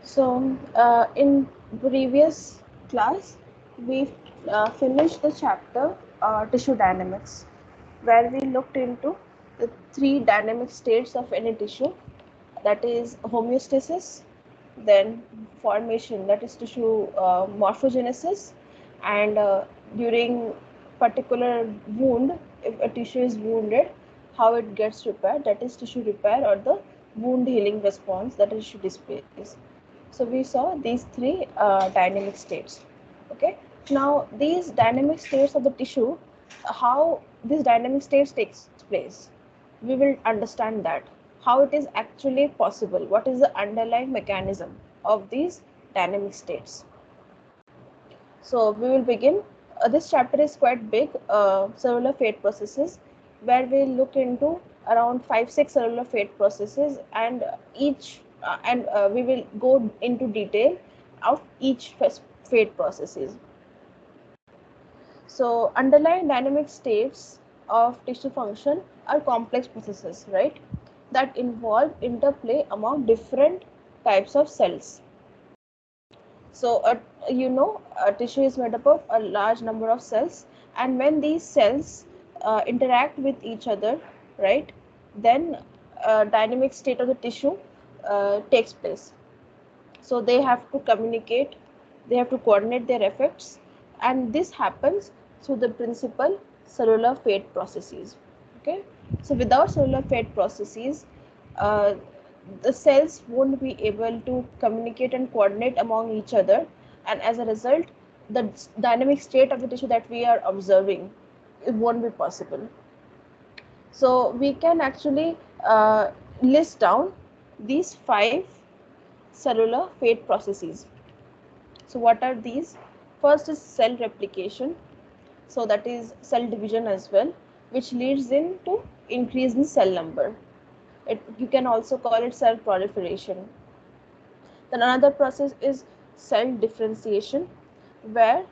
So, in previous class, we finished the chapter tissue dynamics, where we looked into the three dynamic states of any tissue, that is homeostasis, then formation, that is tissue morphogenesis, and during particular wound, if a tissue is wounded, how it gets repaired, that is tissue repair, or the wound healing response that tissue displays. So we saw these three dynamic states. Okay, now these dynamic states of the tissue, how these dynamic states takes place, we will understand that, how it is actually possible, what is the underlying mechanism of these dynamic states. So we will begin. This chapter is quite big, cellular fate processes, where we look into around 5-6 cellular fate processes, and we will go into detail of each fate processes. So underlying dynamic states of tissue function are complex processes, right, that involve interplay among different types of cells. So, a tissue is made up of a large number of cells, and when these cells interact with each other, right, then dynamic state of the tissue takes place. So they have to communicate, they have to coordinate their effects, and this happens through the principal cellular fate processes. Okay, so without cellular fate processes, uh, the cells won't be able to communicate and coordinate among each other, and as a result, the dynamic state of the tissue that we are observing, it won't be possible. So we can actually list down these 5 cellular fate processes. So what are these? First is cell replication. So that is cell division as well, which leads into increase in cell number. You can also call it cell proliferation. Then another process is cell differentiation, where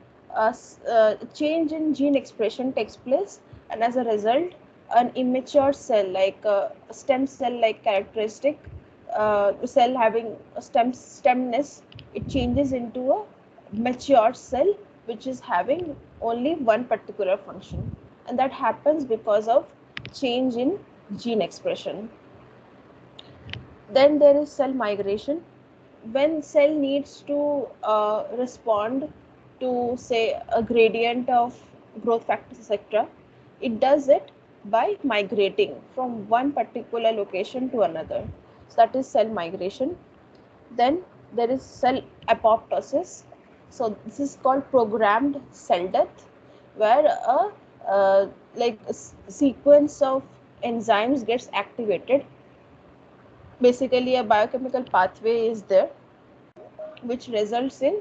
change in gene expression takes place, and as a result, an immature cell, like a stem cell like characteristic, cell having a stemness, it changes into a mature cell which is having only one particular function, and that happens because of change in gene expression. Then there is cell migration. When cell needs to respond to, say, a gradient of growth factors, etc., it does it by migrating from one particular location to another. So that is cell migration. Then there is cell apoptosis. So this is called programmed cell death, where a sequence of enzymes gets activated. Basically, a biochemical pathway is there which results in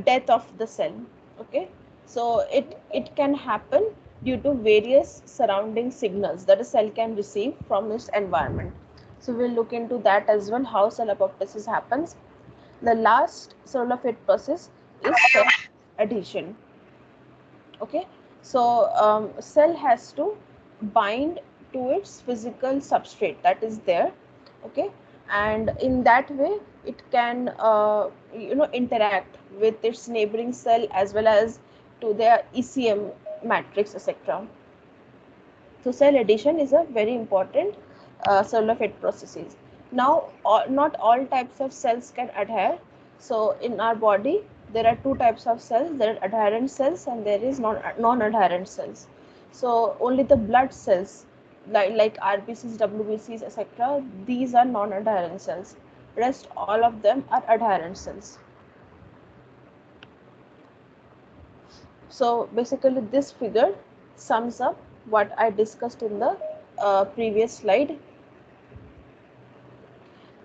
death of the cell. Okay, so it can happen due to various surrounding signals that a cell can receive from its environment. So we'll look into that as well, how cell apoptosis happens. The last cellular fate process is cell adhesion. Okay, so cell has to bind to its physical substrate that is there. Okay, and in that way it can interact with its neighboring cell as well as to their ECM matrix, etc. So cell adhesion is a very important cellular fate processes. Now, not all types of cells can adhere. So in our body, there are two types of cells. There are adherent cells and there is non-adherent cells. So only the blood cells, like RBCs, WBCs, etc., these are non-adherent cells. Rest all of them are adherent cells. So basically this figure sums up what I discussed in the previous slide.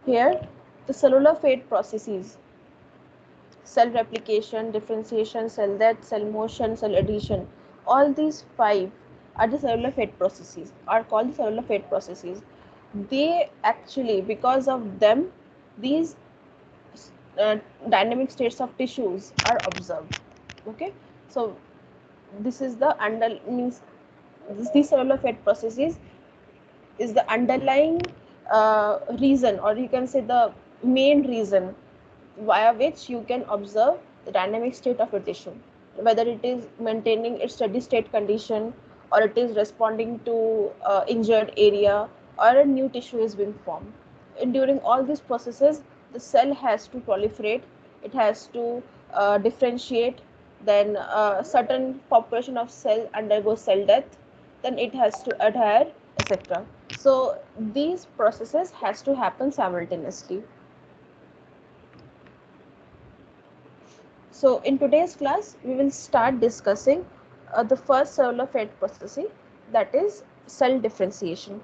Here, the cellular fate processes, cell replication, differentiation, cell death, cell motion, cell adhesion, all these 5 are the cellular fate processes, are called the cellular fate processes. They actually, because of them, these dynamic states of tissues are observed. Okay, so this is the these cellular fate processes is the underlying reason, or you can say the main reason via which you can observe the dynamic state of a tissue, whether it is maintaining its steady state condition, or it is responding to injured area, or a new tissue is being formed. And during all these processes, the cell has to proliferate, it has to differentiate, then a certain population of cell undergoes cell death, then it has to adhere, etc. So these processes has to happen simultaneously. So in today's class, we will start discussing the first cellular fate process, that is cell differentiation.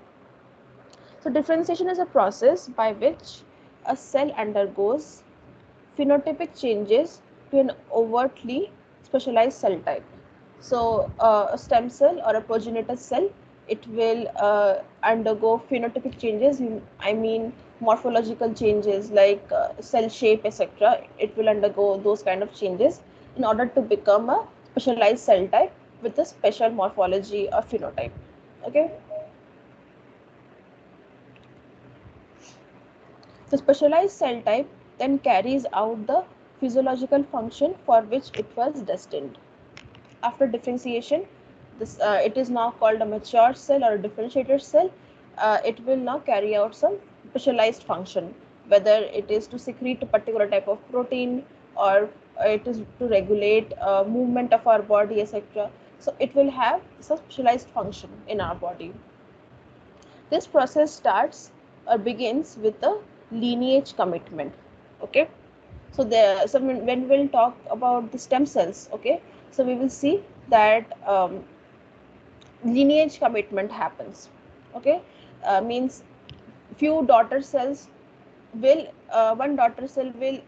So differentiation is a process by which a cell undergoes phenotypic changes to an overtly specialized cell type. So a stem cell or a progenitor cell, it will undergo phenotypic changes. I mean morphological changes like cell shape, etc. It will undergo those kind of changes in order to become a specialized cell type with a special morphology or phenotype. Okay. The specialized cell type then carries out the physiological function for which it was destined. After differentiation, it is now called a mature cell or a differentiated cell. It will now carry out some specialized function, whether it is to secrete a particular type of protein, or it is to regulate movement of our body, etc. So it will have some specialized function in our body. This process starts or begins with a lineage commitment. Okay. So when we'll talk about the stem cells, okay, so we will see that lineage commitment happens. Okay. Means few daughter cells will one daughter cell will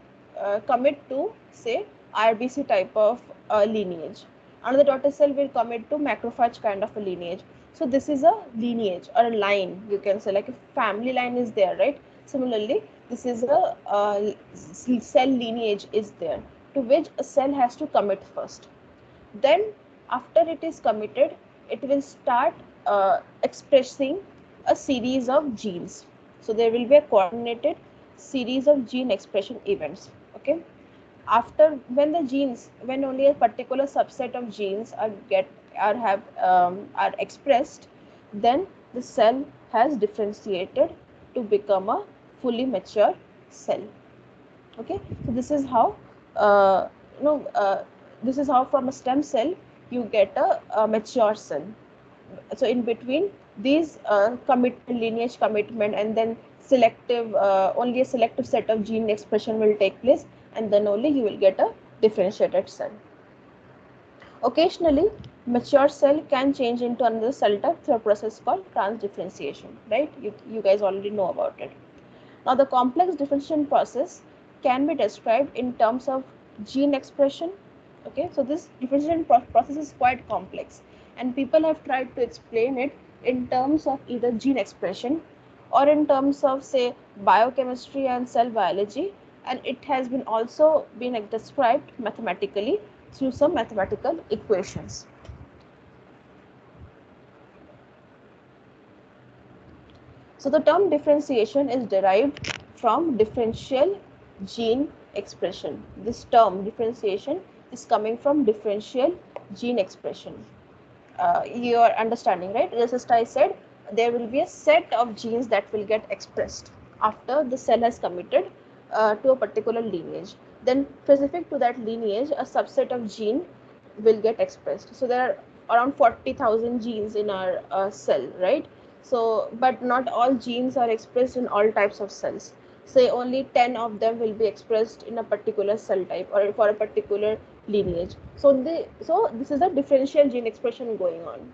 commit to, say, RBC type of lineage. Another daughter cell will commit to macrophage kind of a lineage. So this is a lineage or a line, you can say, like a family line is there, right? Similarly, this is a cell lineage is there, to which a cell has to commit first. Then after it is committed, it will start expressing a series of genes. So there will be a coordinated series of gene expression events. Okay. After when only a particular subset of genes are expressed, then the cell has differentiated to become a fully mature cell. Okay. So this is how uh, you know this is how from a stem cell you get a mature cell. So in between these lineage commitment, and then selective only a selective set of gene expression will take place, and then only you will get a differentiated cell. Occasionally, mature cell can change into another cell type through a process called transdifferentiation, right? You guys already know about it. Now, the complex differentiation process can be described in terms of gene expression. Okay, so this differentiation process is quite complex, and people have tried to explain it in terms of either gene expression or in terms of, say, biochemistry and cell biology, and it has been also been described mathematically through some mathematical equations. So the term differentiation is derived from differential gene expression. This term differentiation is coming from differential gene expression. You are understanding, right? Just I said, there will be a set of genes that will get expressed after the cell has committed to a particular lineage. Then specific to that lineage, a subset of gene will get expressed. So there are around 40,000 genes in our cell, right? So, but not all genes are expressed in all types of cells. Say only 10 of them will be expressed in a particular cell type or for a particular lineage. So this is a differential gene expression going on.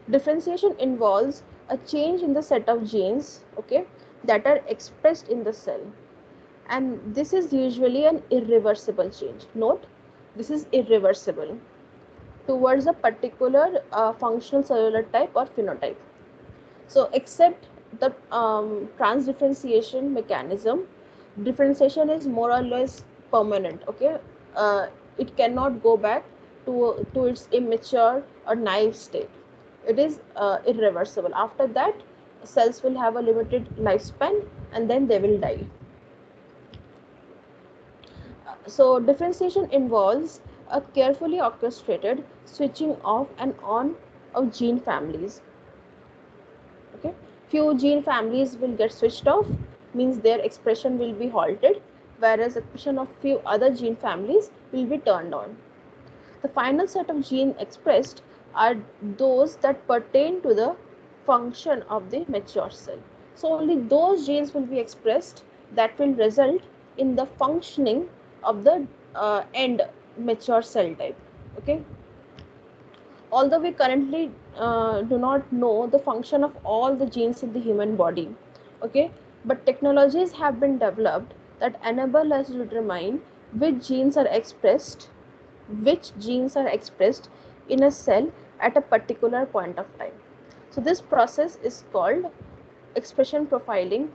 Differentiation involves a change in the set of genes, okay, that are expressed in the cell, and this is usually an irreversible change. Note, this is irreversible towards a particular functional cellular type or phenotype. So except the transdifferentiation mechanism, differentiation is more or less permanent. Okay, it cannot go back to its immature or naive state. It is irreversible. After that, cells will have a limited lifespan and then they will die. So differentiation involves a carefully orchestrated switching off and on of gene families. Okay, few gene families will get switched off, means their expression will be halted, whereas expression of few other gene families will be turned on. The final set of genes expressed are those that pertain to the function of the mature cell. So only those genes will be expressed that will result in the functioning of the end mature cell type. Okay. Although we currently do not know the function of all the genes in the human body, okay, but technologies have been developed that enable us to determine which genes are expressed in a cell at a particular point of time. So this process is called expression profiling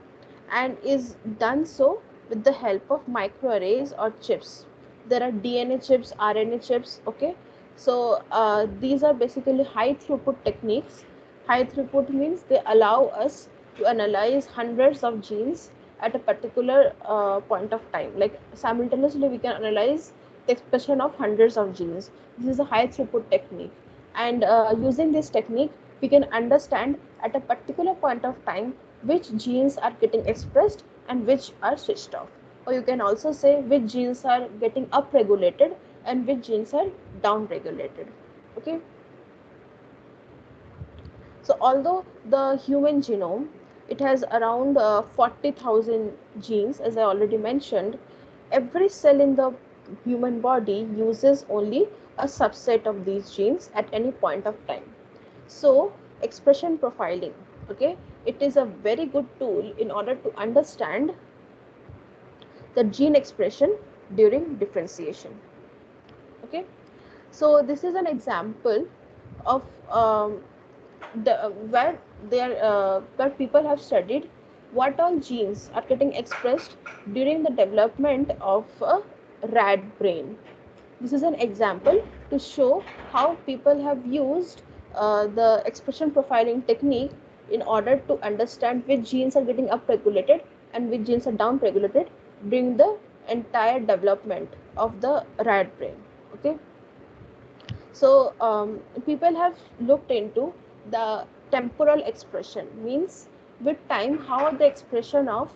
and is done so with the help of microarrays or chips. There are DNA chips, RNA chips, okay. So these are basically high throughput techniques. High throughput means they allow us to analyze hundreds of genes at a particular point of time. Like simultaneously we can analyze the expression of hundreds of genes. This is a high throughput technique, and using this technique we can understand at a particular point of time which genes are getting expressed and which are switched off. Or you can also say which genes are getting upregulated and which genes are downregulated. Okay. So although the human genome, it has around 40,000 genes, as I already mentioned, every cell in the human body uses only a subset of these genes at any point of time. So expression profiling, okay, it is a very good tool in order to understand the gene expression during differentiation. Okay, so this is an example of where people have studied what all genes are getting expressed during the development of a rat brain. This is an example to show how people have used the expression profiling technique in order to understand which genes are getting upregulated and which genes are downregulated during the entire development of the rat brain. Okay. So people have looked into the temporal expression, means with time how the expression of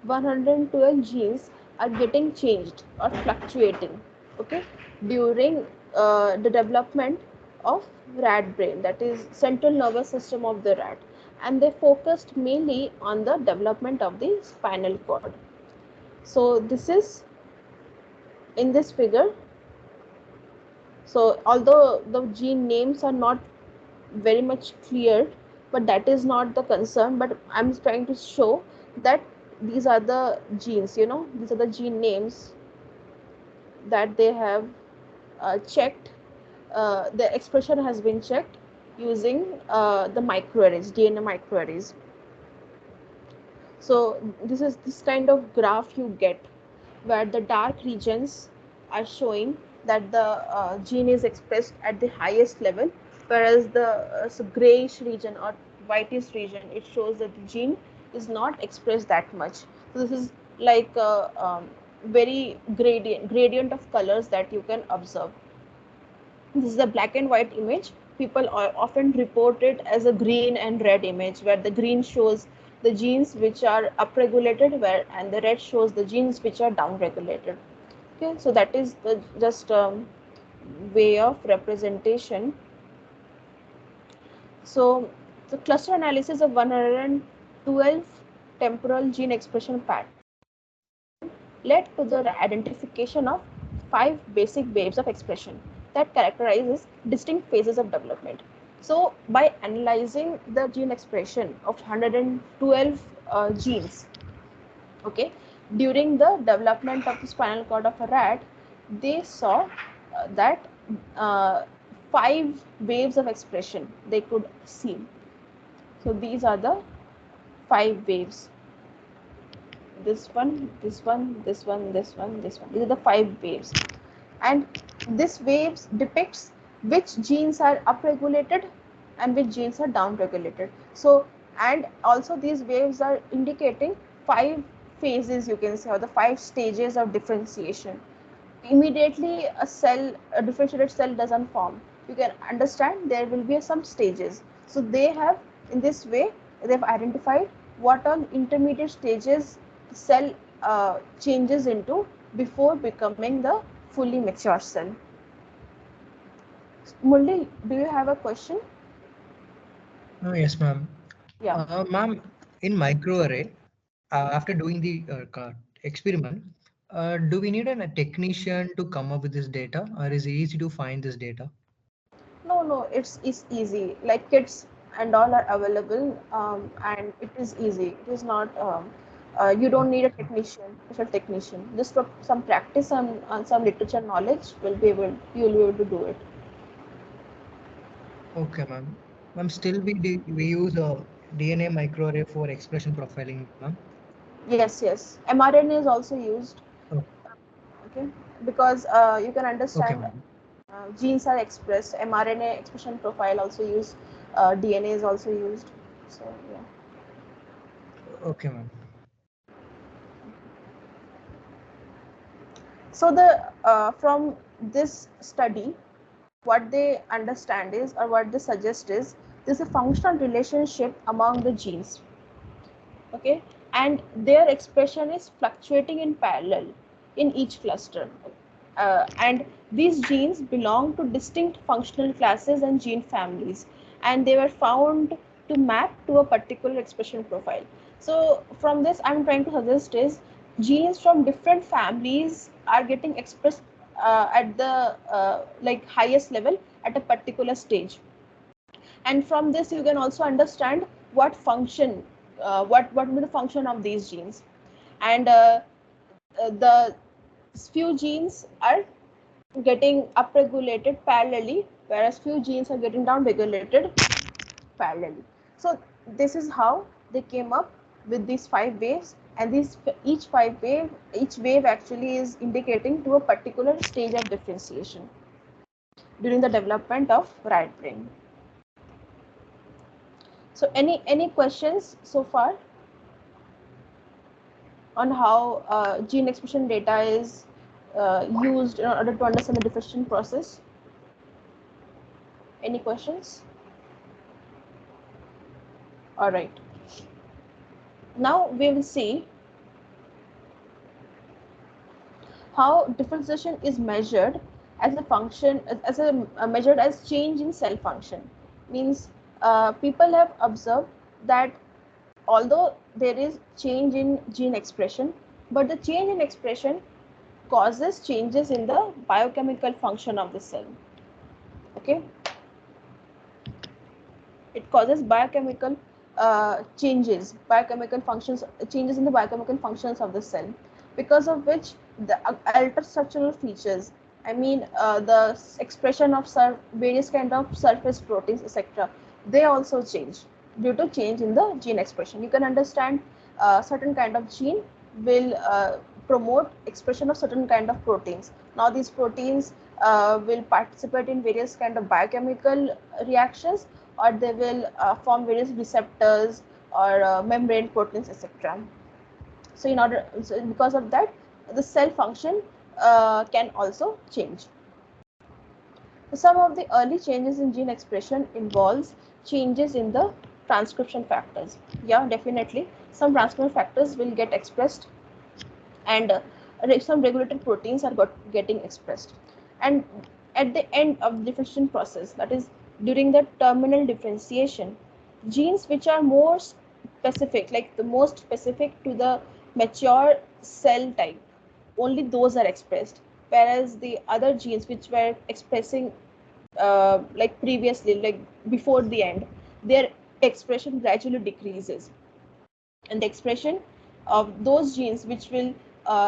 112 genes are getting changed or fluctuating, okay, during the development of rat brain, that is central nervous system of the rat, and they focused mainly on the development of the spinal cord. So this is in this figure. So although the gene names are not very much clear, but that is not the concern, but I'm trying to show that these are the genes, you know, these are the gene names that they have checked. The expression has been checked using the microarrays, DNA microarrays. So this is this kind of graph you get where the dark regions are showing that the gene is expressed at the highest level, whereas the grayish region or whitish region, it shows that the gene is not expressed that much. So this is like a very gradient of colors that you can observe. This is a black and white image. People often report it as a green and red image, where the green shows the genes which are upregulated, and the red shows the genes which are downregulated. Okay, so that is the just way of representation. So the cluster analysis of 112 temporal gene expression pattern led to the identification of 5 basic waves of expression that characterizes distinct phases of development. So by analyzing the gene expression of 112 genes, okay, during the development of the spinal cord of a rat, they saw that 5 waves of expression they could see. So these are the 5 waves. This one, this one, this one, this one, this one. These are the 5 waves, and this waves depicts which genes are upregulated and which genes are downregulated. So And also these waves are indicating 5 phases, you can say, or the 5 stages of differentiation. Immediately a differentiated cell doesn't form. You can understand there will be some stages. So they have, in this way, they've identified what all intermediate stages the cell changes into before becoming the fully mature cell. Murli, do you have a question? Yes, ma'am. Yeah. Ma'am, in microarray, after doing the experiment, do we need a technician to come up with this data, or is it easy to find this data? No, it's easy. Like kits and all are available, and it is easy. It is not. You don't need a technician, special technician. Just for some practice and some literature knowledge, you'll be able to do it. Okay, ma'am. Ma'am, still we use DNA microarray for expression profiling, ma'am. Yes. mRNA is also used. Oh, Okay, because you can okay, understand ma'am. genes are expressed. mRNA expression profile also used. DNA is also used. So yeah. Okay, ma'am. So the from this study, what they understand is, or what they suggest is, there's a functional relationship among the genes. Okay, and their expression is fluctuating in parallel in each cluster. And these genes belong to distinct functional classes and gene families, and they were found to map to a particular expression profile. So from this, I'm trying to suggest is genes from different families are getting expressed at the like highest level at a particular stage. And from this you can also understand what function, what will be the function of these genes. And the few genes are getting upregulated parallelly, whereas few genes are getting downregulated parallelly. So this is how they came up with these 5 waves, and these each wave actually is indicating to a particular stage of differentiation during the development of rat brain. So any questions so far on how gene expression data is used in order to understand the differentiation process? Any questions? All right. Now we will see how differentiation is measured as a function, as a measured as change in cell function. Means people have observed that although there is change in gene expression, but the change in expression causes changes in the biochemical function of the cell. Okay, it causes biochemical biochemical functions, changes in the biochemical functions of the cell, because of which the alter structural features, I mean the expression of various kind of surface proteins, etc., they also change due to change in the gene expression. You can understand certain kind of gene will promote expression of certain kind of proteins. Now these proteins will participate in various kind of biochemical reactions, or they will form various receptors or membrane proteins, etc. So because of that, the cell function can also change. Some of the early changes in gene expression involves changes in the transcription factors. Yeah, definitely some transcription factors will get expressed, and some regulated proteins are getting expressed. And at the end of the differentiation process, that is during the terminal differentiation, genes which are more specific, like the most specific to the mature cell type, only those are expressed, whereas the other genes which were expressing like previously, like before the end, their expression gradually decreases, and the expression of those genes which will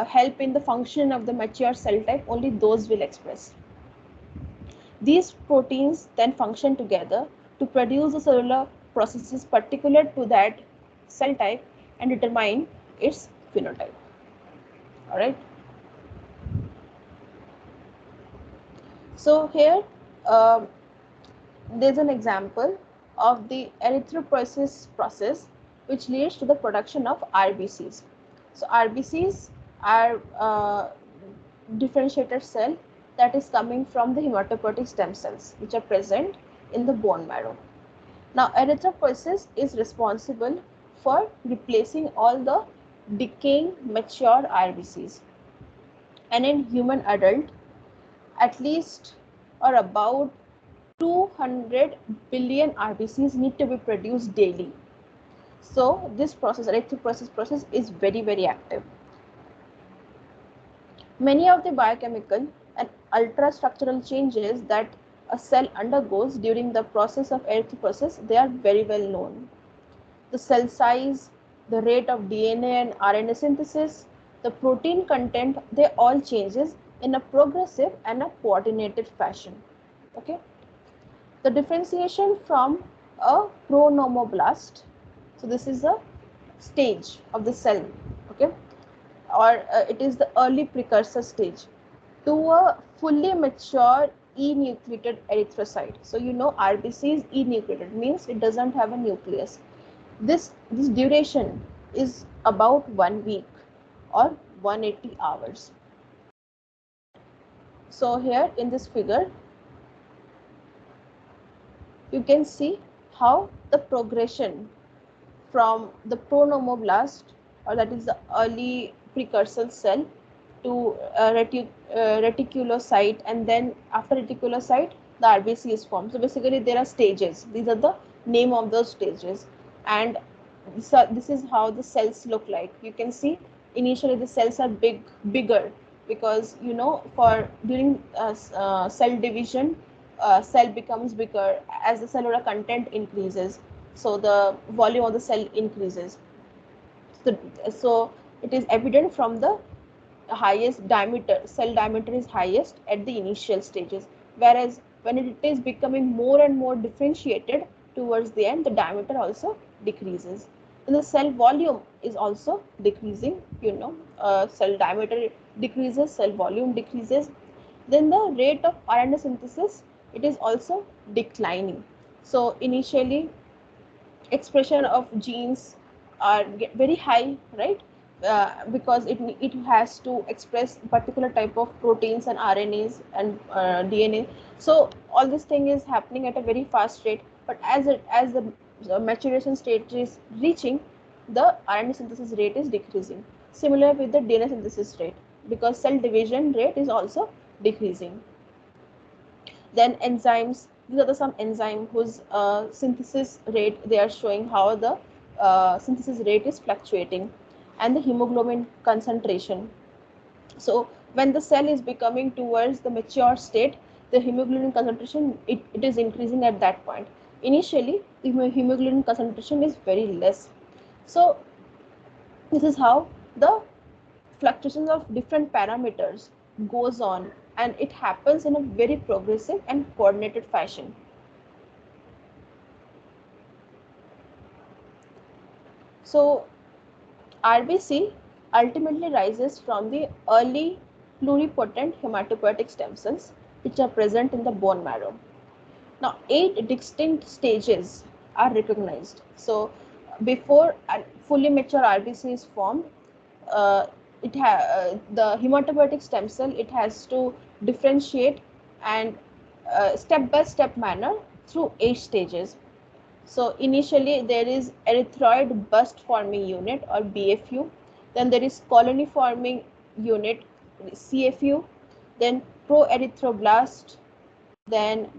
help in the function of the mature cell type, only those will express. These proteins then function together to produce the cellular processes particular to that cell type and determine its phenotype. All right. So here there's an example. of the erythropoiesis process, which leads to the production of RBCs. So RBCs are differentiated cell that is coming from the hematopoietic stem cells, which are present in the bone marrow. Now, erythropoiesis is responsible for replacing all the decaying mature RBCs. And in human adult, at least or about 200 billion RBCs need to be produced daily. So this process, erythropoiesis process, is very, very active. Many of the biochemical and ultrastructural changes that a cell undergoes during the process of erythropoiesis, they are very well known. The cell size, the rate of DNA and RNA synthesis, the protein content, they all changes in a progressive and a coordinated fashion. Okay. The differentiation from a pronomoblast, so this is a stage of the cell, okay, or it is the early precursor stage, to a fully mature enucleated erythrocyte. So you know RBC is enucleated, means it doesn't have a nucleus. This duration is about 1 week or 180 hours. So here in this figure, you can see how the progression from the pronomoblast, or that is the early precursor cell, to reticulocyte, and then after reticulocyte the RBC is formed. So basically there are stages. These are the name of those stages, and so this is how the cells look like. You can see initially the cells are bigger, because you know for during cell division, cell becomes bigger as the cellular content increases, so the volume of the cell increases. So it is evident from the highest diameter, cell diameter is highest at the initial stages, whereas when it is becoming more and more differentiated towards the end, the diameter also decreases, and the cell volume is also decreasing. You know, cell diameter decreases, cell volume decreases. Then the rate of RNA synthesis, it is also declining. So initially expression of genes are very high, right? Because it has to express particular type of proteins and RNAs and DNA. So all this thing is happening at a very fast rate. But as the maturation stage is reaching, the RNA synthesis rate is decreasing. Similar with the DNA synthesis rate, because cell division rate is also decreasing. Then enzymes, these are the some enzyme whose synthesis rate, they are showing how the synthesis rate is fluctuating, and the hemoglobin concentration. So when the cell is becoming towards the mature state, the hemoglobin concentration, it is increasing at that point. Initially the hemoglobin concentration is very less. So this is how the fluctuations of different parameters goes on, and it happens in a very progressive and coordinated fashion. So RBC ultimately rises from the early pluripotent hematopoietic stem cells, which are present in the bone marrow. Now 8 distinct stages are recognized. So before a fully mature RBC is formed, uh, the hematopoietic stem cell, it has to differentiate and step by step manner through 8 stages. So initially there is erythroid bust forming unit, or BFU, then there is colony forming unit, CFU, then proerythroblast, then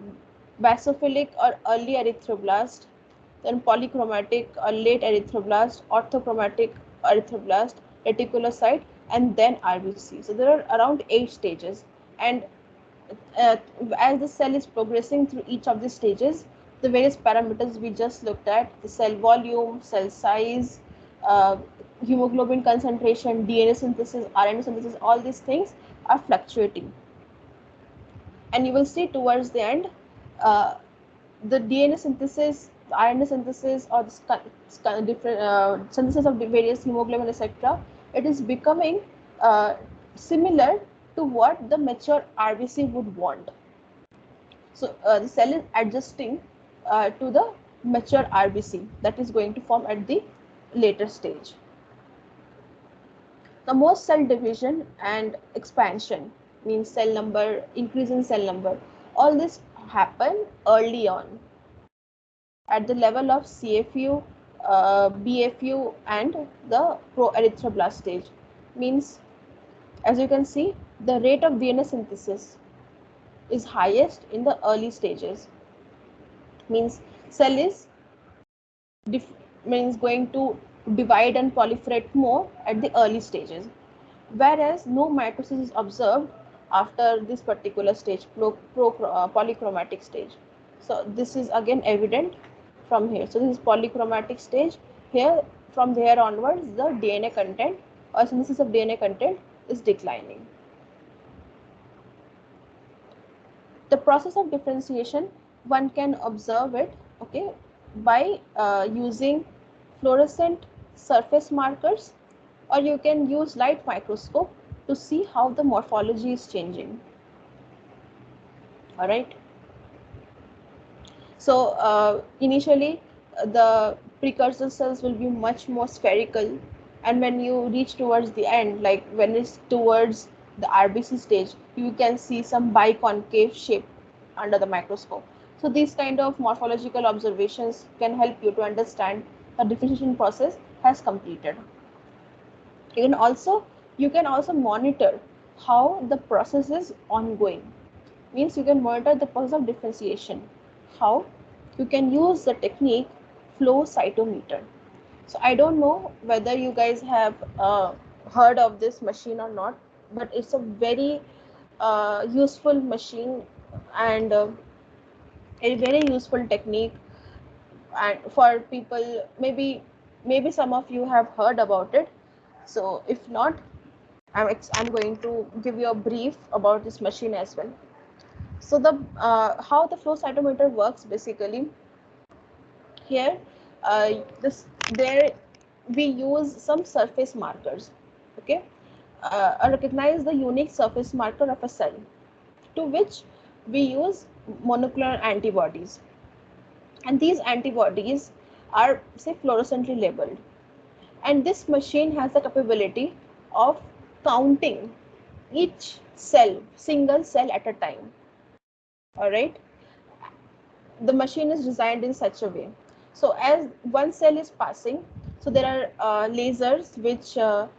basophilic or early erythroblast, then polychromatic or late erythroblast, orthochromatic erythroblast, reticulocyte, and then RBC. So there are around 8 stages, and as the cell is progressing through each of the stages, the various parameters we just looked at, the cell volume, cell size, uh, hemoglobin concentration, DNA synthesis, RNA synthesis, all these things are fluctuating. And you will see towards the end, uh, the DNA synthesis, the RNA synthesis, or the different synthesis of the various hemoglobin, etc., it is becoming similar to what the mature RBC would want. So the cell is adjusting to the mature RBC that is going to form at the later stage. The most cell division and expansion means cell number, increase in cell number. All this happen early on at the level of CFU, BFU and the pro-erythroblast stage. Means, as you can see, the rate of DNA synthesis is highest in the early stages. Means cell is going to divide and proliferate more at the early stages, whereas no mitosis is observed after this particular stage, polychromatic stage. So this is again evident from here. So this is polychromatic stage. Here, from there onwards, the DNA content or synthesis of DNA content is declining. The process of differentiation, one can observe it, okay, by using fluorescent surface markers, or you can use light microscope to see how the morphology is changing. All right. So initially the precursor cells will be much more spherical, and when you reach towards the end, like when it's towards the RBC stage, you can see some biconcave shape under the microscope. So these kind of morphological observations can help you to understand the differentiation process has completed. You can also monitor how the process is ongoing. Means you can monitor the process of differentiation. How? You can use the technique flow cytometer. So I don't know whether you guys have heard of this machine or not, but it's a very useful machine and a very useful technique, and for people, maybe some of you have heard about it. So if not, I'm going to give you a brief about this machine as well. So the how the flow cytometer works basically, here there we use some surface markers, okay, recognize the unique surface marker of a cell, to which we use monoclonal antibodies, and these antibodies are, say, fluorescently labeled, and this machine has the capability of counting each cell, single cell at a time. All right, the machine is designed in such a way. So as one cell is passing, so there are lasers which help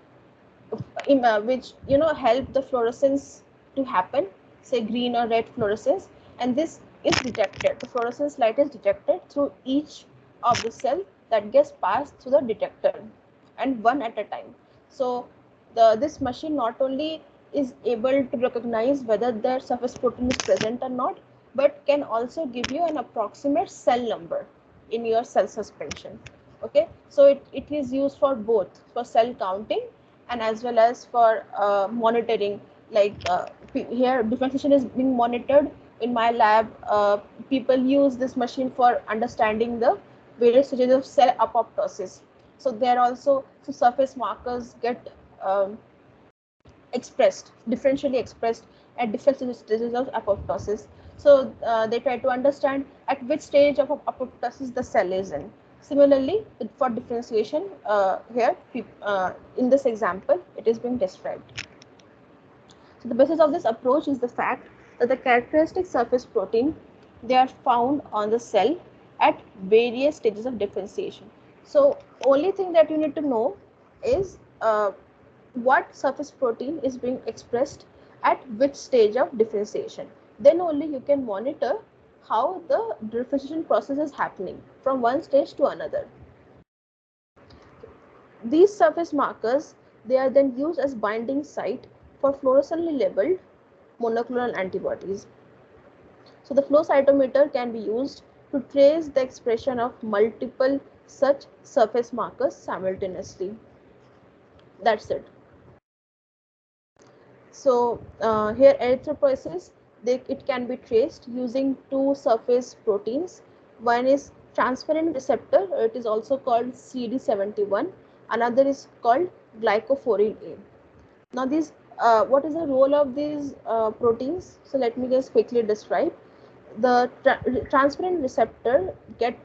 the fluorescence to happen, say green or red fluorescence, and this is detected. The fluorescence light is detected through each of the cell that gets passed through the detector, and one at a time. So this machine not only is able to recognize whether the surface protein is present or not, but can also give you an approximate cell number in your cell suspension. Okay, so it is used for both, for cell counting and as well as for monitoring. Like here differentiation is being monitored in my lab. People use this machine for understanding the various stages of cell apoptosis. So there also surface markers get expressed, differentially expressed at different stages of apoptosis. So they try to understand at which stage of apoptosis the cell is in. Similarly, for differentiation, here in this example, it is being described. So the basis of this approach is the fact that the characteristic surface protein, they are found on the cell at various stages of differentiation. So only thing that you need to know is what surface protein is being expressed at which stage of differentiation. Then only you can monitor how the differentiation process is happening from one stage to another. These surface markers, they are then used as binding site for fluorescently labeled monoclonal antibodies. So the flow cytometer can be used to trace the expression of multiple such surface markers simultaneously. That's it. So here erythropoiesis, it can be traced using two surface proteins. One is transferrin receptor, it is also called CD71. Another is called glycophorin A. Now these, what is the role of these proteins? So let me just quickly describe. The transferrin receptor get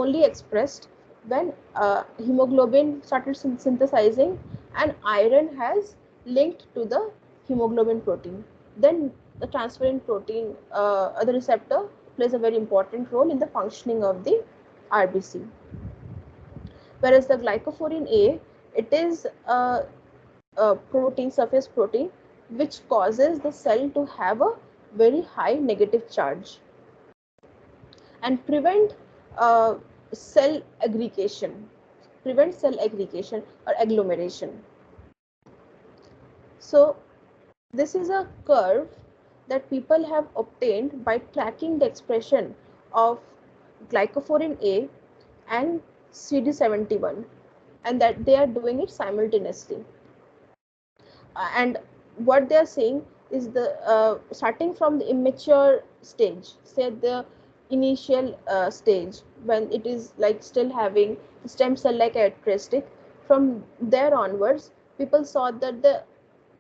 only expressed when hemoglobin started synthesizing and iron has linked to the hemoglobin protein. Then the transferrin protein, the receptor, plays a very important role in the functioning of the RBC. Whereas the glycophorin A, it is a protein, surface protein, which causes the cell to have a very high negative charge and uh, cell prevent cell aggregation or agglomeration. So this is a curve that people have obtained by tracking the expression of glycophorin A and CD71, and that they are doing it simultaneously. And what they are saying is the starting from the immature stage, say the initial stage when it is like still having stem cell like characteristic, from there onwards people saw that the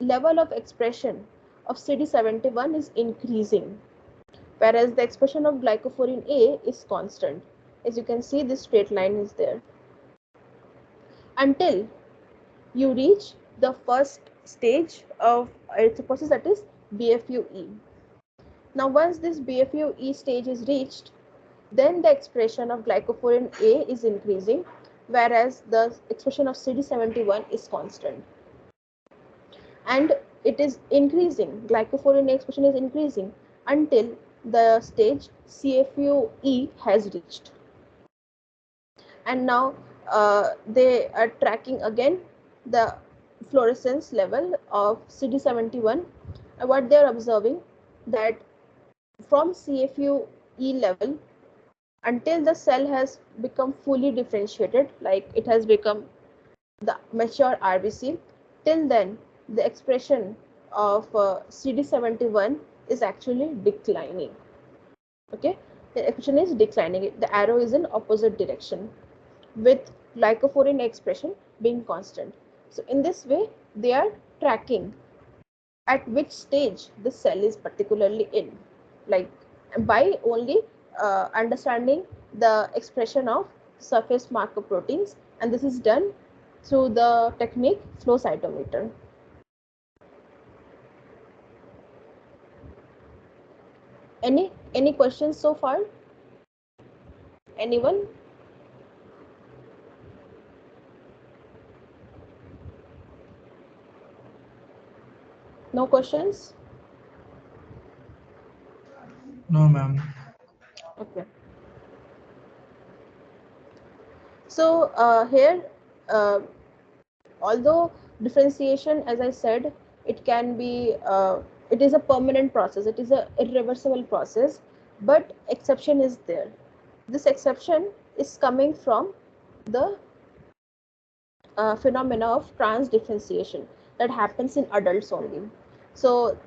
level of expression of CD71 is increasing, whereas the expression of glycophorin A is constant. As you can see, this straight line is there until you reach the first stage of erythropoiesis, that is BFUE. Now once this BFUE stage is reached, then the expression of glycophorin A is increasing, whereas the expression of CD71 is constant. And it is increasing, glycophorin A expression is increasing until the stage CFUE has reached. And now they are tracking again the fluorescence level of CD71. What they are observing that from CFUE level until the cell has become fully differentiated, like it has become the mature RBC, till then the expression of CD71 is actually declining. Okay, the expression is declining. The arrow is in opposite direction, with glycophorin expression being constant. So in this way, they are tracking at which stage the cell is particularly in, like by only understanding the expression of surface marker proteins, and this is done through the technique flow cytometer. Any questions so far? Anyone? No questions? No, ma'am. Okay. So here, although differentiation, as I said, it can be, it is a permanent process, it is a irreversible process, but exception is there. This exception is coming from the phenomena of transdifferentiation that happens in adults only. So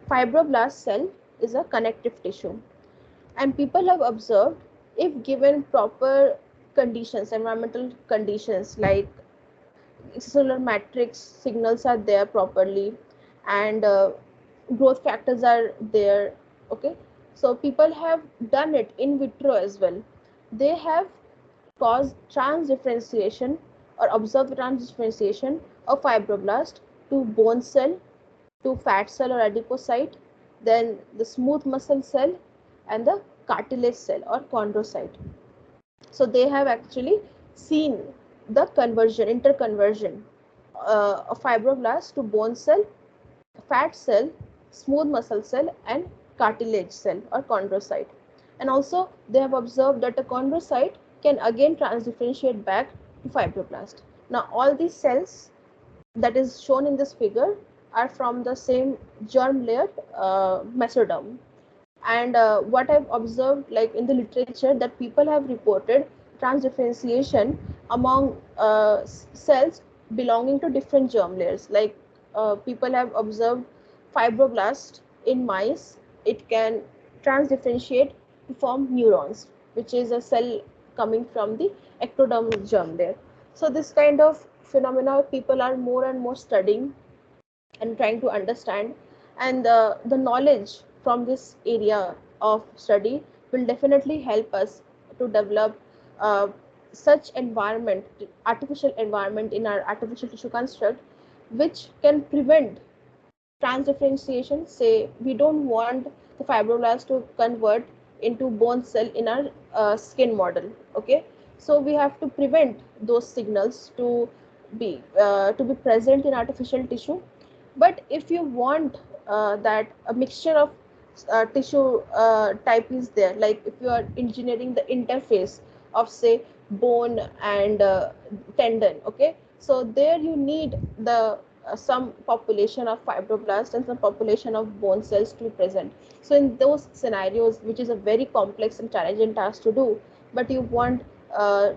fibroblast cell is a connective tissue, and people have observed, if given proper conditions, environmental conditions, like cellular matrix signals are there properly, and growth factors are there. Okay, so people have done it in vitro as well. They have caused transdifferentiation or observed transdifferentiation of fibroblast to bone cell, to fat cell or adipocyte, then the smooth muscle cell, and the cartilage cell or chondrocyte. So they have actually seen the conversion, interconversion of fibroblast to bone cell, fat cell, smooth muscle cell, and cartilage cell or chondrocyte. And also they have observed that the chondrocyte can again transdifferentiate back to fibroblast. Now all these cells that is shown in this figure are from the same germ layer, mesoderm. And what I've observed, like in the literature, that people have reported transdifferentiation among cells belonging to different germ layers. Like people have observed fibroblast in mice, it can transdifferentiate to form neurons, which is a cell coming from the ectodermal germ layer. So this kind of phenomena people are more and more studying and trying to understand, and the knowledge from this area of study will definitely help us to develop such environment, artificial environment in our artificial tissue construct, which can prevent transdifferentiation. Say we don't want the fibroblast to convert into bone cell in our skin model. Okay, so we have to prevent those signals to be present in artificial tissue. But if you want that a mixture of tissue type is there, like if you are engineering the interface of say bone and tendon, okay, so there you need the some population of fibroblasts and some population of bone cells to be present. So in those scenarios, which is a very complex and challenging task to do, but you want uh,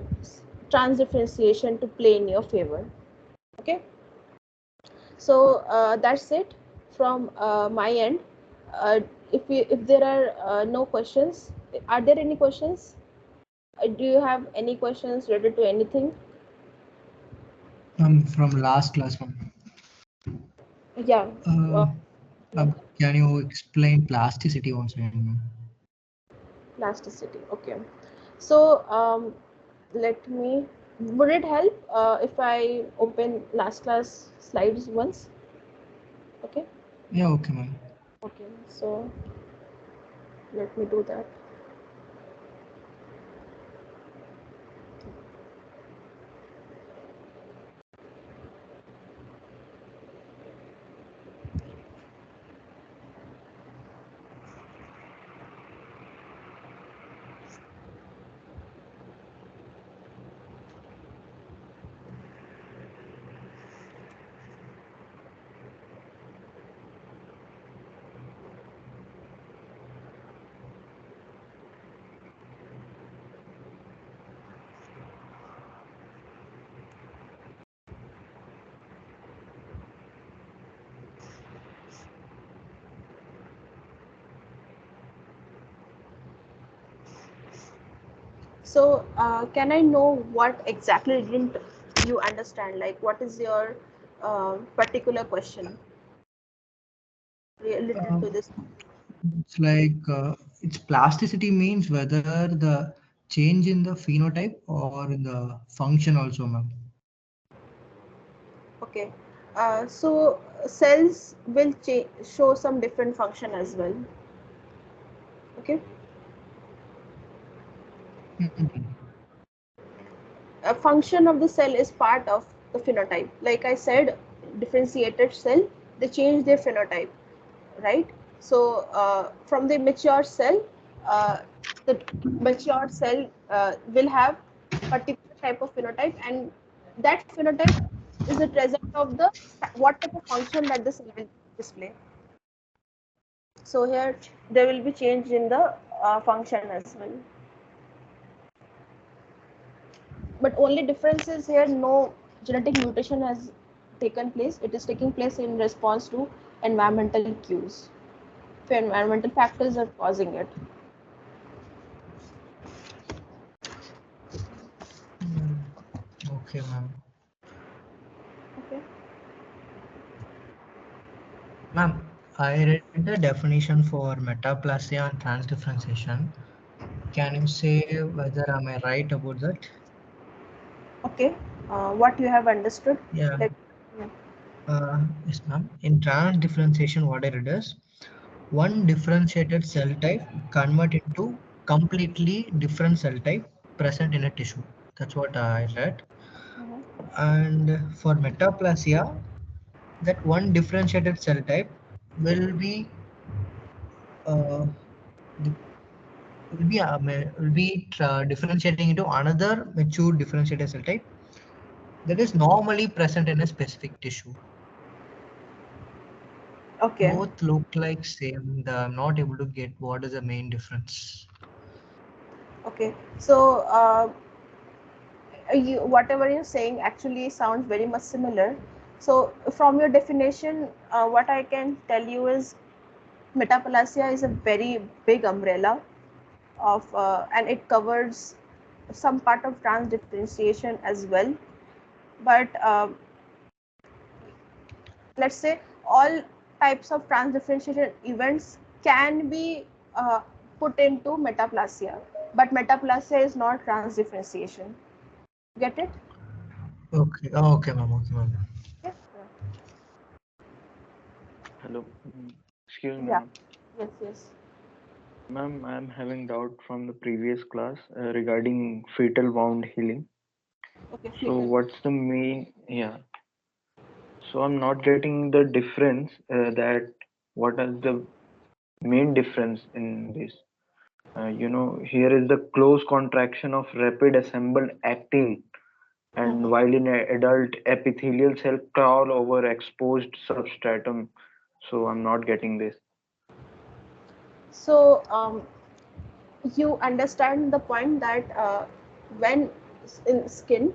transdifferentiation to play in your favor. Okay, so that's it from my end. uh, if there are no questions, are there any questions? Do you have any questions related to anything? From last class, ma'am. Yeah. Uh, uh, yeah. can you explain plasticity once again, ma'am? Plasticity, okay. So let me, would it help if I open last class slides once? Okay. Yeah, okay, ma'am. Okay, so let me do that. So, can I know what exactly didn't you understand? Like, what is your particular question related Uh, to this? it's like its plasticity means whether the change in the phenotype or in the function also, ma'am. Okay. So, cells will show some different function as well. Okay. Mhm. A function of the cell is part of the phenotype. Like I said, differentiated cell, they change their phenotype, right? So from the mature cell, uh, the mature cell will have particular type of phenotype, and that phenotype is the result of the what type of function that the cell will display. So here there will be change in the function as well. But only difference is here no genetic mutation has taken place. It is taking place in response to environmental cues. So environmental factors are causing it. Mm, okay, ma'am. Okay. Ma'am, I read the definition for metaplasia and transdifferentiation. Can you say whether am I right about that? Okay. What you have understood? Yeah. Let, yeah. Yes, ma'am. In transdifferentiation, what I read is one differentiated cell type convert into completely different cell type present in a tissue. That's what I read. Mhm. And for metaplasia, that one differentiated cell type will be uh, di- differentiating into another mature differentiated cell type that is normally present in a specific tissue. Okay. Both look like same. I'm not able to get what is the main difference. Okay. So whatever you're saying actually sounds very much similar. So from your definition, what I can tell you is metaplasia is a very big umbrella of and it covers some part of transdifferentiation as well. But let's say all types of transdifferentiation events can be uh, put into metaplasia. but metaplasia is not transdifferentiation. Get it? Okay. Oh, okay, ma'am. Okay, ma'am. Yeah. Hello. Excuse me, Yeah. ma'am. Yes, yes. Ma'am, I am having doubt from the previous class regarding fetal wound healing. Okay, So fetal. what's the main? Yeah. So I'm not getting the difference that what is the main difference in this? Here is the close contraction of rapid assembled actin, and Mhm. while in adult epithelial cell crawl over exposed substratum. So I'm not getting this. So you understand the point that when in skin,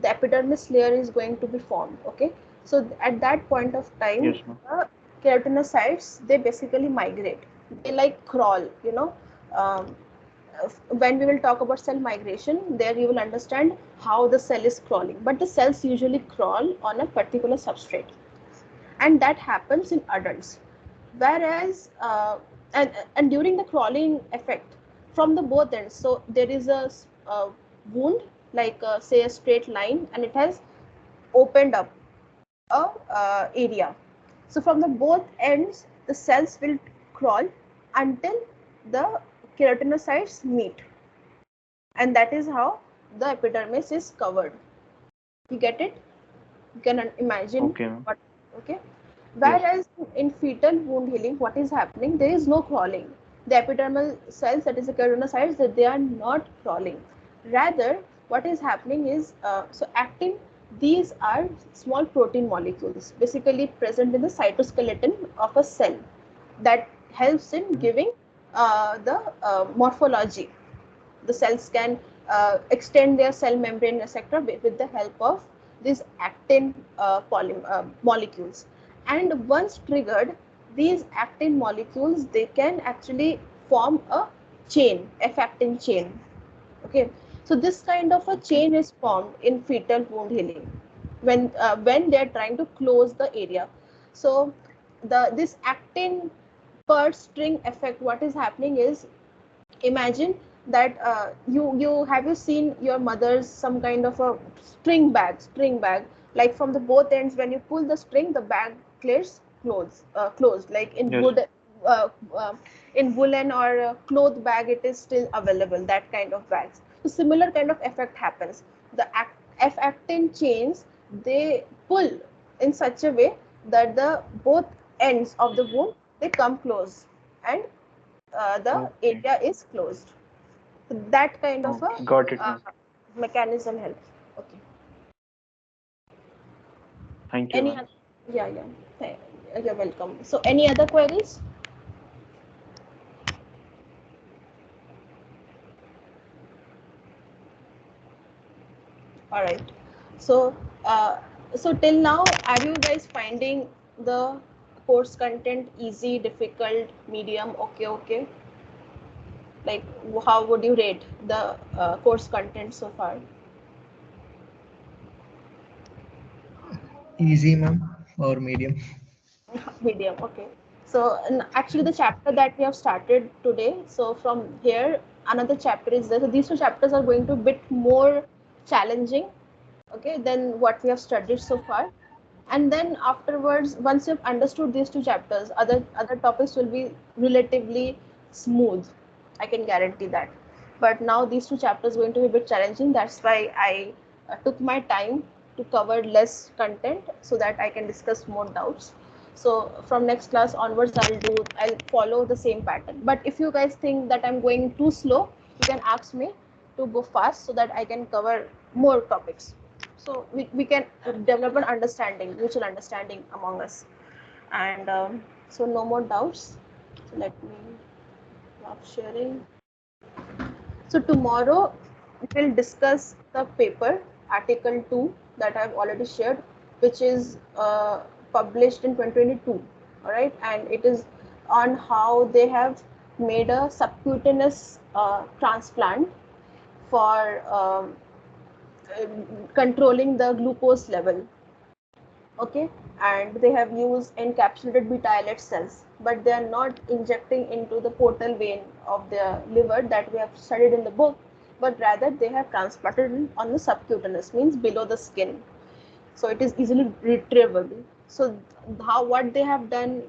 the epidermis layer is going to be formed. Okay, so at that point of time, Yes, ma'am. the keratinocytes, they basically migrate. They like crawl. Um, when we will talk about cell migration, there you will understand how the cell is crawling. But the cells usually crawl on a particular substrate, and that happens in adults. Whereas and during the crawling effect from the both ends, so there is a wound, like say a straight line, and it has opened up a area. So from the both ends, the cells will crawl until the keratinocytes meet, and that is how the epidermis is covered. You get it? You can imagine Okay, ma'am. what. Okay. Yes. Whereas in fetal wound healing, what is happening? There is no crawling. The epidermal cells, that is the keratinocytes, that they are not crawling. Rather, what is happening is so actin. These are small protein molecules, basically present in the cytoskeleton of a cell, that helps in Mhm. giving the morphology. The cells can extend their cell membrane, etc., with the help of these actin molecules. And once triggered, these actin molecules, they can actually form a chain, F-actin chain. Okay, so this kind of a Okay. chain is formed in fetal wound healing when they are trying to close the area. So this actin per string effect, what is happening is, imagine that you seen your mother's some kind of a string bag, like from the both ends, when you pull the string, the bag clears closed, like in Yes. wood, uh, uh, in woolen or cloth bag, it is still available, that kind of bags. So similar kind of effect happens. The f-actin chains, they pull in such a way that the both ends of the wound, they come close, and the Okay. area is closed. So that kind of a Okay. Got it, uh, ma'am. mechanism helps. Okay. Thank you, Any ma'am. other? Yeah, yeah. You're welcome. So, any other queries? All right. So, so till now, are you guys finding the course content easy, difficult, medium? Okay, okay. Like, how would you rate the course content so far? Easy, ma'am, or medium? Medium, okay. So actually the chapter that we have started today, so from here another chapter is there. So these two chapters are going to be bit more challenging, okay, than what we have studied so far. And then afterwards, once you've understood these two chapters, other topics will be relatively smooth, I can guarantee that. But now these two chapters are going to be a bit challenging. That's why I took my time to cover less content so that I can discuss more doubts. So from next class onwards, I'll follow the same pattern. But if you guys think that I'm going too slow, you can ask me to go fast so that I can cover more topics. So we can develop an understanding, mutual understanding among us. And so no more doubts. So let me stop sharing. So tomorrow we'll discuss the paper, article 2, that I've already shared, which is published in 2022. All right, and it is on how they have made a subcutaneous transplant for controlling the glucose level. Okay, and they have used encapsulated beta islet cells, but they are not injecting into the portal vein of the liver that we have studied in the book, but rather they have transplanted it on the subcutaneous, means below the skin, so it is easily retrievable. So how, what they have done,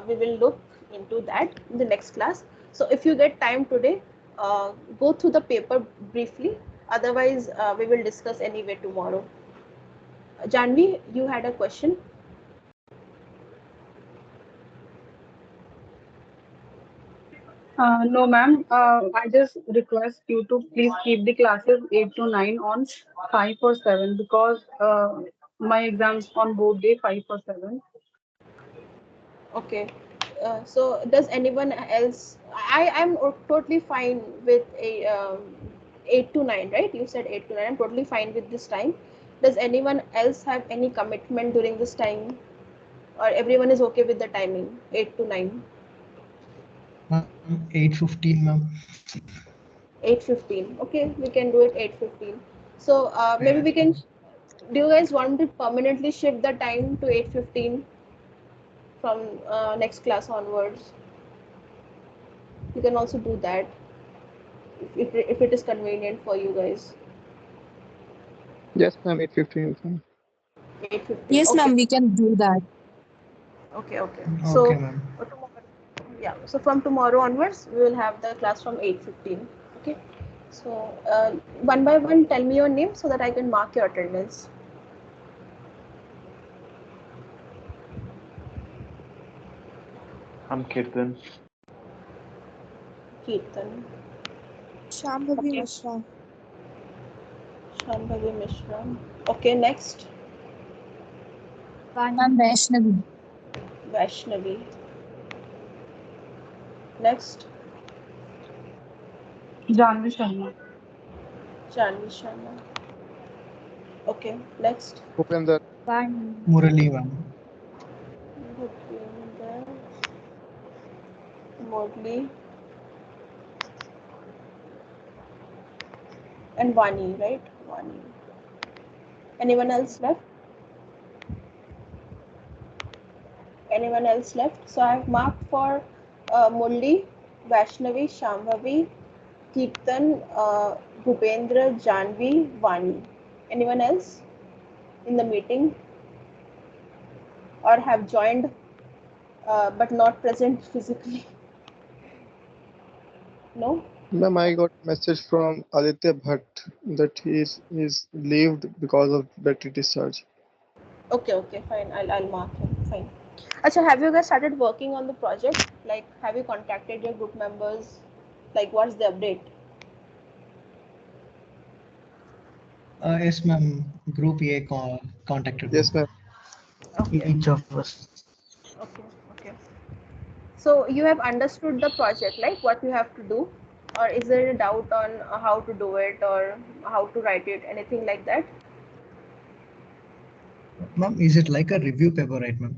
we will look into that in the next class. So if you get time today, go through the paper briefly, otherwise we will discuss anyway tomorrow. Janvi, you had a question. No, ma'am. I just request you to please keep the classes 8 to 9 on 5 or 7 because my exams on both day 5 or 7. Okay. So does anyone else? I'm totally fine with a 8 to 9, right? You said 8 to 9. I'm totally fine with this time. Does anyone else have any commitment during this time, or everyone is okay with the timing 8 to 9? 8:15, ma'am. 8:15. Okay, we can do it 8:15. So maybe Yeah. we can. Do you guys want to permanently shift the time to 8:15 from next class onwards? You can also do that if it is convenient for you guys. Yes, ma'am, 8:15 is fine. 8:15. Yes, Okay. ma'am, we can do that. Okay. Okay. Okay, So ma'am. yeah. So from tomorrow onwards, we will have the class from 8:15. Okay. So one by one, tell me your name so that I can mark your attendance. I'm Kirtan. Keertan, Shambhavi okay. Mishra. Shambhavi Mishra. Okay. Next, Ma'am, Vaishnavi. Vaishnavi. Next, Janvi Sharma. Janvi Sharma. Okay. Next, Bhupender. Vani. Murali, ma'am. Bhupinder, Murli, and Vani, right? Vani. Anyone else left? Anyone else left? So I have marked for Murli, Vaishnavi, Shambhavi, Kirtan, Bhupendra, Janvi, Vani. Anyone else in the meeting or have joined but not present physically? No? Ma'am, I got a message from Aditya Bhatt that he is leaved because of battery discharge. Okay, okay, fine. I'll mark him. Fine. Acha, have you guys started working on the project? Like, have you contacted your group members? Like, what's the update? Yes, ma'am. Group A contacted me. Yes, ma'am. Okay, Each of us. okay, okay. So you have understood the project, like what you have to do, or is there a doubt on how to do it or how to write it, anything like that? Ma'am, is it like a review paper, right, ma'am?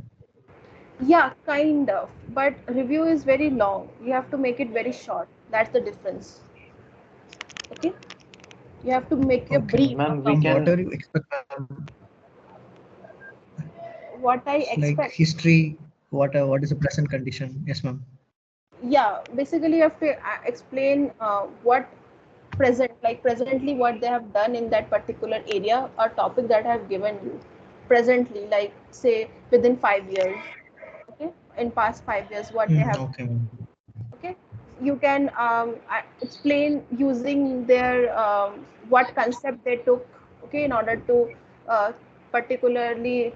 Yeah, kind of. But review is very long. You have to make it very short. That's the difference. Okay. You have to make a Okay, brief. ma'am. Ma'am, we Ma'am, what can. are you expect, ma'am? What I It's like expect. history. What is the present condition? Yes, ma'am. Yeah, basically you have to explain what present, like presently what they have done in that particular area or topic that I have given you. Presently, like say within 5 years. Okay, in past 5 years what they have. Okay, ma'am. Okay, you can explain using their what concept they took, okay, in order to uh, particularly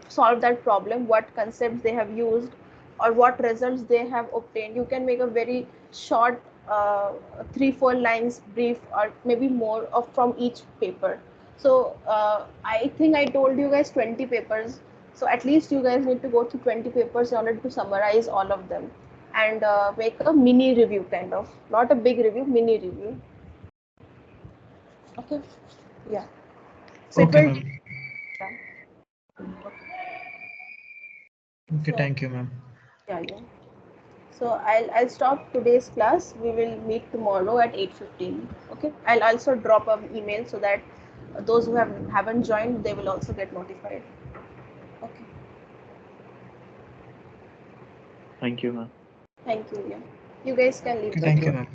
solve that problem, what concepts they have used or what results they have obtained. You can make a very short 3-4 lines brief or maybe more of from each paper. So I think I told you guys 20 papers, so at least you guys need to go through 20 papers in order to summarize all of them and make a mini review, kind of, not a big review, mini review. Okay. Yeah, so it Okay, will. ma'am. Yeah. Okay, So thank you, ma'am. yeah, yeah. So I'll stop today's class. We will meet tomorrow at 8:15. Okay. I'll also drop an email so that those who haven't joined, they will also get notified. Thank you, ma'am. Thank you. Yeah. You guys can leave the Thank you, floor. ma'am.